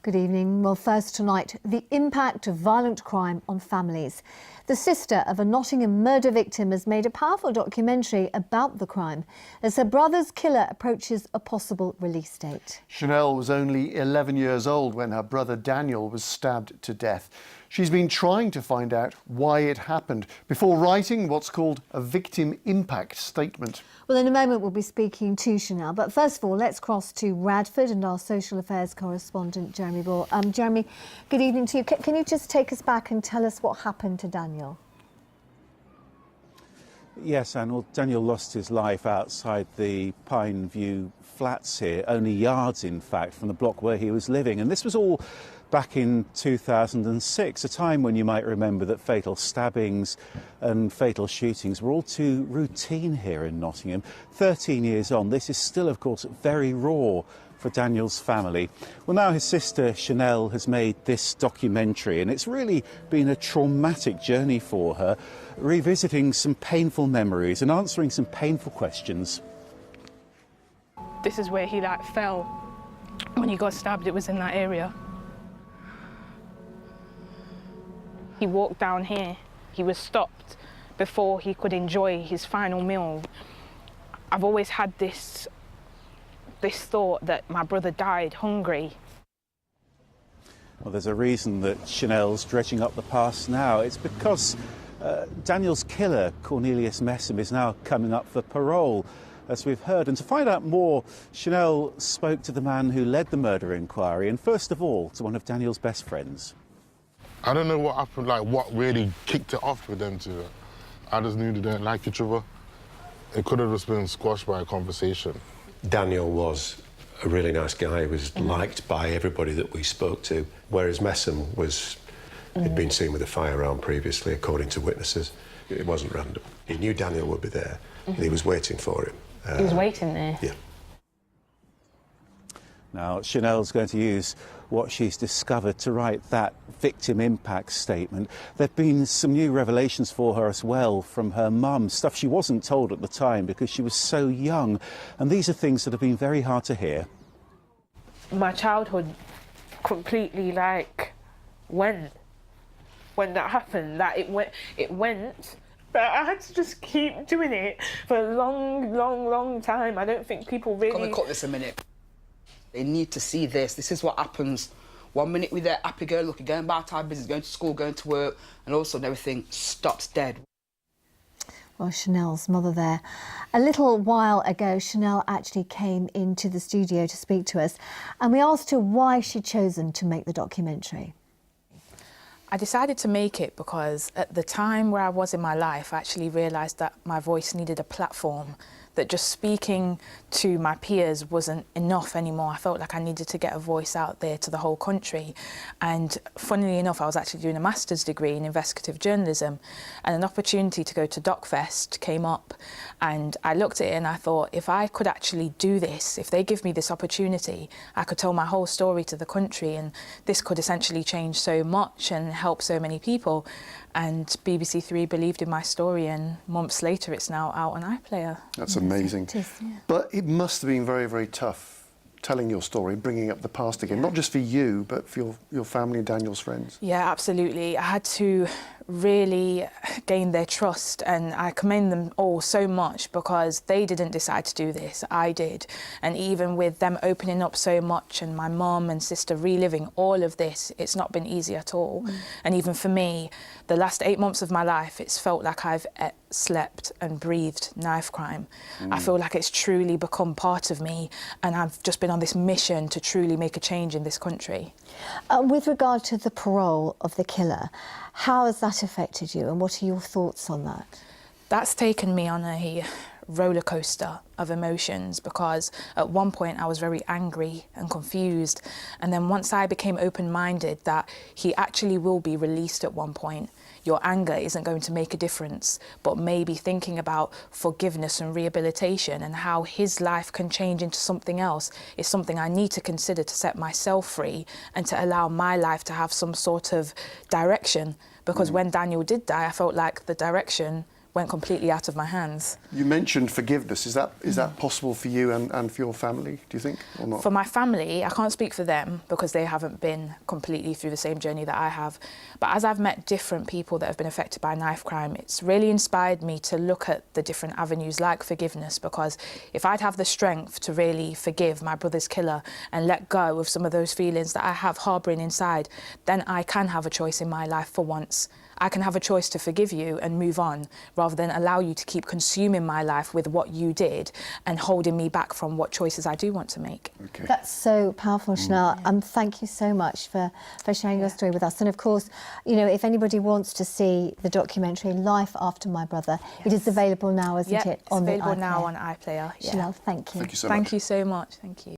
Good evening. Well, first tonight, the impact of violent crime on families. The sister of a Nottingham murder victim has made a powerful documentary about the crime as her brother's killer approaches a possible release date. Chanell was only 11 years old when her brother Daniel was stabbed to death. She's been trying to find out why it happened before writing what's called a victim impact statement. Well, in a moment we'll be speaking to Chanell, but first of all, let's cross to Radford and our social affairs correspondent, Jeremy Ball. Jeremy, good evening to you. Can you just take us back and tell us what happened to Daniel? Yes, Anne. Well, Daniel lost his life outside the Pine View flats here, only yards, in fact, from the block where he was living. And this was all back in 2006, a time when you might remember that fatal stabbings and fatal shootings were all too routine here in Nottingham. 13 years on, this is still, of course, very raw for Daniel's family. Well, now his sister Chanell has made this documentary, and it's really been a traumatic journey for her, revisiting some painful memories and answering some painful questions. This is where he fell when he got stabbed. It was in that area. He walked down here. He was stopped before he could enjoy his final meal. I've always had this thought that my brother died hungry. Well, there's a reason that Chanell's dredging up the past now. It's because Daniel's killer, Cornelius Messam, is now coming up for parole, as we've heard. And to find out more, Chanell spoke to the man who led the murder inquiry, and first of all, to one of Daniel's best friends. I don't know what happened, what really kicked it off with them two. I just knew they didn't like each other. It could have just been squashed by a conversation. Daniel was a really nice guy. He was liked by everybody that we spoke to, whereas Messam had been seen with a firearm previously, according to witnesses. It wasn't random. He knew Daniel would be there, and he was waiting for him. He was waiting there? Yeah. Now, Chanell's going to use what she's discovered to write that victim impact statement. There have been some new revelations for her as well from her mum, stuff she wasn't told at the time because she was so young. And these are things that have been very hard to hear. My childhood completely went when that happened. It went. But I had to just keep doing it for a long time. I don't think people really... Can we cut this a minute? They need to see this. This is what happens. 1 minute we're there, happy go lucky, going about our business, going to school, going to work, and all of a sudden everything stops dead. Well, Chanell's mother there. A little while ago, Chanell actually came into the studio to speak to us, and we asked her why she'd chosen to make the documentary. I decided to make it because at the time where I was in my life, I actually realised that my voice needed a platform, that just speaking to my peers wasn't enough anymore. I felt like I needed to get a voice out there to the whole country. And funnily enough, I was actually doing a master's degree in investigative journalism, and an opportunity to go to DocFest came up, and I looked at it and I thought, if I could actually do this, if they give me this opportunity, I could tell my whole story to the country, and this could essentially change so much and help so many people. And BBC Three believed in my story, and months later it's now out on iPlayer. That's amazing. It is, yeah. But it must have been very, very tough telling your story, bringing up the past again, not just for you, but for your family and Daniel's friends. Yeah, absolutely. I had to really gain their trust, and I commend them all so much because they didn't decide to do this, I did. And even with them opening up so much and my mum and sister reliving all of this, it's not been easy at all. And even for me, the last 8 months of my life, it's felt like I've slept and breathed Knifecrime. I feel like it's truly become part of me, and I've just been on this mission to truly make a change in this country. With regard to the parole of the killer, how has that affected you, and what are your thoughts on that? That's taken me on a roller coaster of emotions, because at one point I was very angry and confused, and then once I became open-minded that he actually will be released at one point, your anger isn't going to make a difference, but maybe thinking about forgiveness and rehabilitation and how his life can change into something else is something I need to consider to set myself free and to allow my life to have some sort of direction. Because when Daniel did die, I felt like the direction went completely out of my hands. You mentioned forgiveness. Is that possible for you and for your family, do you think, or not? For my family, I can't speak for them because they haven't been completely through the same journey that I have. But as I've met different people that have been affected by knife crime, it's really inspired me to look at the different avenues like forgiveness, because if I'd have the strength to really forgive my brother's killer and let go of some of those feelings that I have harbouring inside, then I can have a choice in my life for once. I can have a choice to forgive you and move on, rather than allow you to keep consuming my life with what you did and holding me back from what choices I do want to make. Okay. That's so powerful, Chanell. Thank you so much for sharing your story with us. And of course, you know, if anybody wants to see the documentary Life After My Brother, it is available now, isn't it? It's available now on iPlayer. Chanell, thank you. Thank you so much. Thank you so much. Thank you.